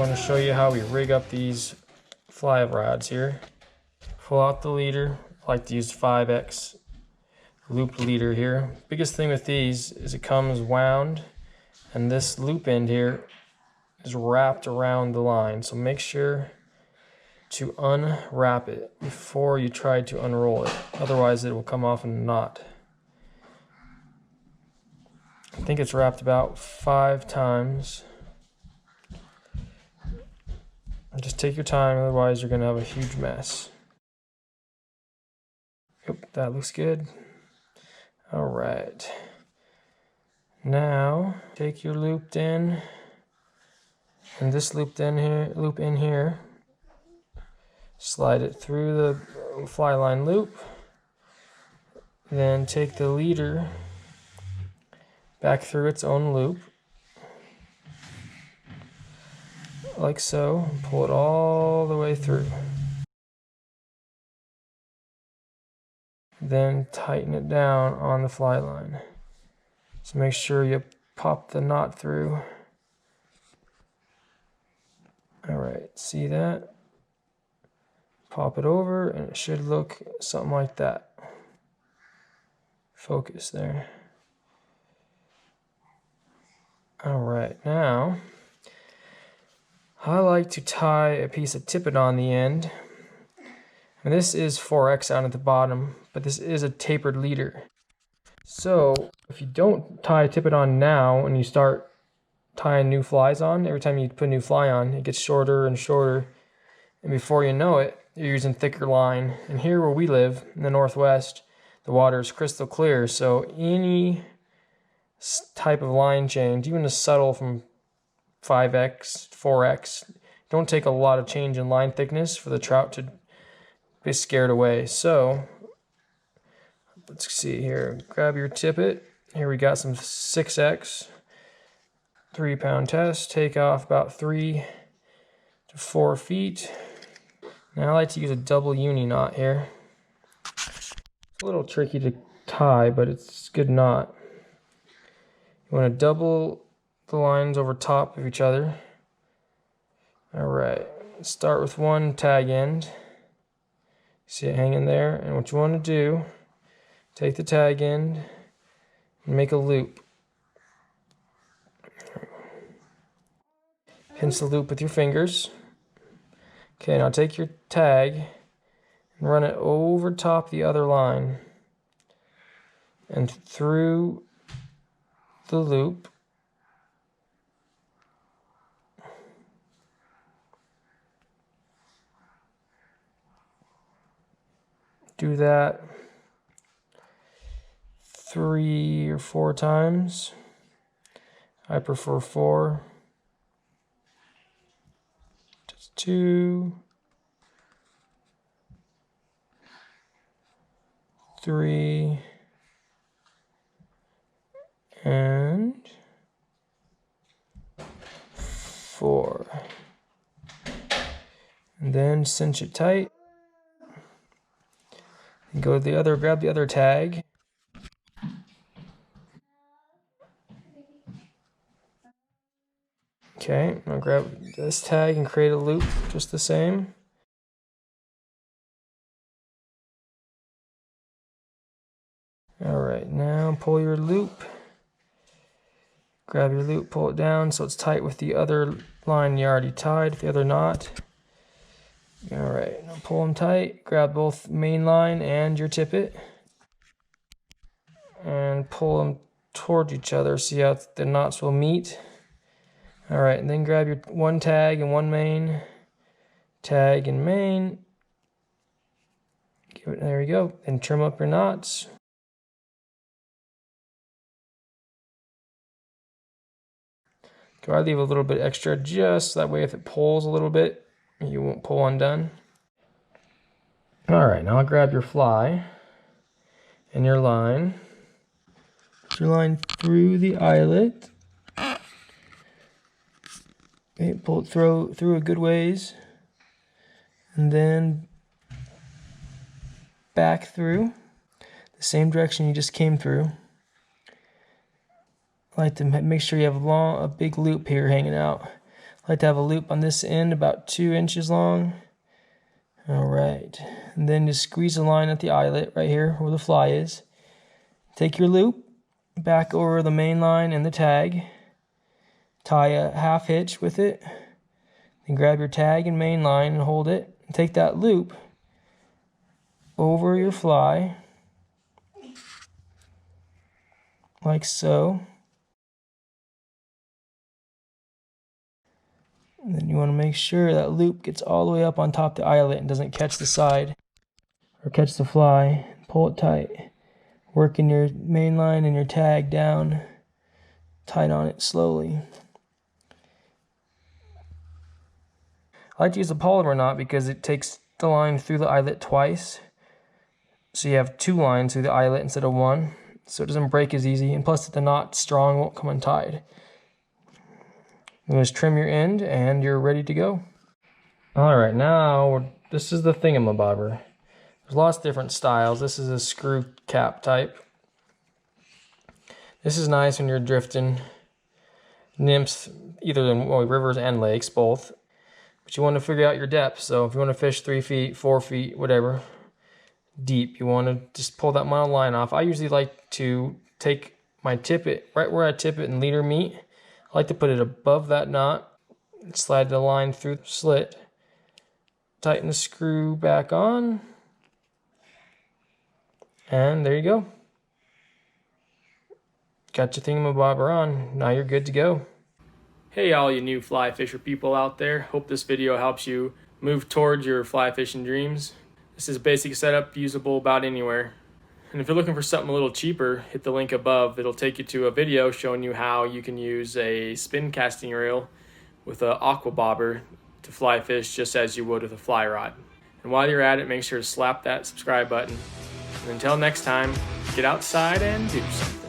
going to show you how we rig up these fly rods here. Pull out the leader. I like to use 5X loop leader here. Biggest thing with these is it comes wound, and this loop end here is wrapped around the line. So make sure to unwrap it before you try to unroll it. Otherwise it will come off in a knot. I think it's wrapped about 5 times. Just take your time, otherwise you're going to have a huge mess. Yep, that looks good. Alright. Now, take your looped in, and this loop in here, slide it through the fly line loop, then take the leader back through its own loop, like so, and pull it all the way through. Then tighten it down on the fly line. So make sure you pop the knot through. Alright, see that? Pop it over and it should look something like that. Focus there. Alright, now I like to tie a piece of TIPPET on the end. And this is 4X out at the bottom, but this is a tapered leader. So if you don't tie a TIPPET on now and you start tying new flies on, every time you put a new fly on, it gets shorter and shorter. And before you know it, you're using thicker line. And here where we live, in the Northwest, the water is crystal clear. So any type of line change, even a subtle from 5X, 4X, don't take a lot of change in line thickness for the trout to be scared away. So let's see here. Grab your TIPPET. Here we got some 6X, 3-pound test. Take off about 3 to 4 feet. Now I like to use a double uni knot here. It's a little tricky to tie, but it's a good knot. You want to double the lines over top of each other. Alright, start with one tag end. See it hanging there, and what you want to do, take the tag end and make a loop. Pinch the loop with your fingers. Okay, now take your tag and run it over top the other line and through the loop. Do that 3 or 4 times. I prefer 4. Just 2, 3, and 4. And then cinch it tight. And go to the other, grab the other tag. Okay, now grab this tag and create a loop just the same. Alright, now pull your loop. Grab your loop, pull it down so it's tight with the other line you already tied, the other knot. Alright, now pull them tight, grab both main line and your TIPPET, and pull them toward each other, see how the knots will meet. Alright, and then grab your one tag and one main, tag and main. Give it, there you go, and trim up your knots. Go ahead, leave a little bit extra just that way if it pulls a little bit, you won't pull undone. Alright, now I'll grab your fly and your line. Put your line through the eyelet. Okay, pull it through a good ways. And then back through the same direction you just came through. I like to make sure you have a big loop here hanging out. I like to have a loop on this end about 2 inches long. All right, and then just squeeze a line at the eyelet right here where the fly is. Take your loop back over the main line and the tag. Tie a half hitch with it. Then grab your tag and main line and hold it. And take that loop over your fly, like so. And then you want to make sure that loop gets all the way up on top of the eyelet and doesn't catch the side or catch the fly. Pull it tight. Working your main line and your tag down, tight on it slowly. I like to use a polymer knot because it takes the line through the eyelet twice. So you have 2 lines through the eyelet instead of 1. So it doesn't break as easy. And plus the knot's strong, won't come untied. You just trim your end and you're ready to go. Alright, now this is the thingamabobber. There's lots of different styles. This is a screw cap type. This is nice when you're drifting nymphs, either in rivers and lakes, both. But you want to figure out your depth. So if you want to fish 3 feet, 4 feet, whatever, deep, you want to just pull that mile line off. I usually like to take my tippet, right where I tip it and leader meet. I like to put it above that knot, slide the line through the slit, tighten the screw back on, and there you go. Got your thingamabobber on. Now you're good to go. Hey all you new fly fisher people out there. Hope this video helps you move towards your fly fishing dreams. This is a basic setup usable about anywhere. And if you're looking for something a little cheaper, hit the link above. It'll take you to a video showing you how you can use a spin casting reel with an aqua bobber to fly fish just as you would with a fly rod. And while you're at it, make sure to slap that subscribe button. And until next time, get outside and do something.